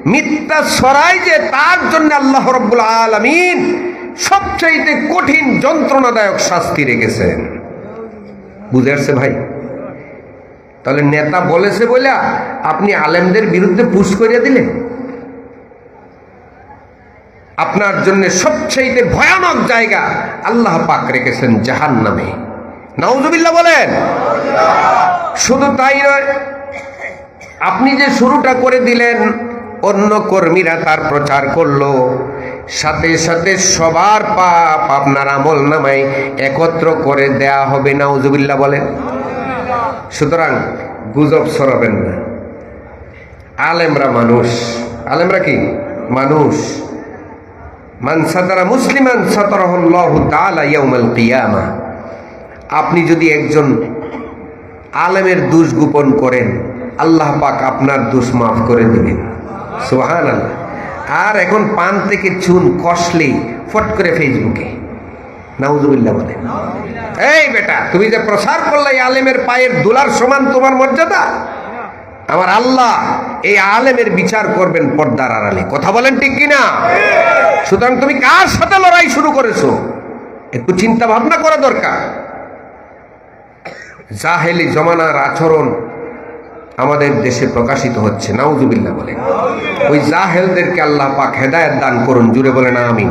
মিথ্যা ছড়ায় যে তার জন্য আল্লাহ রাব্বুল আলামিন সবচেয়ে কঠিন যন্ত্রণাদায়ক শাস্তি রেখেছেন। বুঝে আসছে ভাই? তাহলে নেতা বলেছে বলে আপনি আলেমদের বিরুদ্ধে পুশ করে দিলেন? আপনার জন্য সবচেয়ে ভয়ানক জায়গা আল্লাহ পাক রেখেছেন জাহান্নামে। নাউজুবিল্লাহ বলেন। শুধু তাই নয়, আপনি যে শুরুটা করে দিলেন, অন্য কর্মীরা তার প্রচার করলো, সাথে সাথে সবার পাপ আপনার আমল নামায় একত্র করে দেয়া হবে। নাউজুবিল্লাহ বলেন। সুতরাং গুজব ছড়াবেন না। আলেমরা মানুষ। আলেমরা কি মানুষ? মান সাতারা মুসলিমান সাতারাহুল্লাহু তাআলা ইয়াউমাল কিয়ামা। আপনি যদি একজন আলেমের দোষ গোপন করেন, আল্লাহ পাক আপনার দোষ মাফ করে দিবেন। সুবহানাল্লাহ। আর এখন পান থেকে চুন কষলে ফট করে ফেসবুকে। নাউজুবিল্লাহ বলেন। এই বেটা, তুমি যে প্রচার করলে আলেমের পায়ের ধুলার সমান তোমার মর্যাদা, আমার আল্লাহ এই আলেমের বিচার করবেন পর্দার আড়ালে। কথা বলেন ঠিক কিনা? সুতরাং তুমি কার সাথে লড়াই শুরু করেছো একটু চিন্তা ভাবনা করা দরকার। জাহেলি জমানার আচরণ আমাদের দেশে প্রকাশিত হচ্ছে। নাউজুবিল্লাহ বলেন। ওই জাহেলদেরকে আল্লাহ পাক হেদায়েত দান করুন। জুড়ে বলেন আমিন।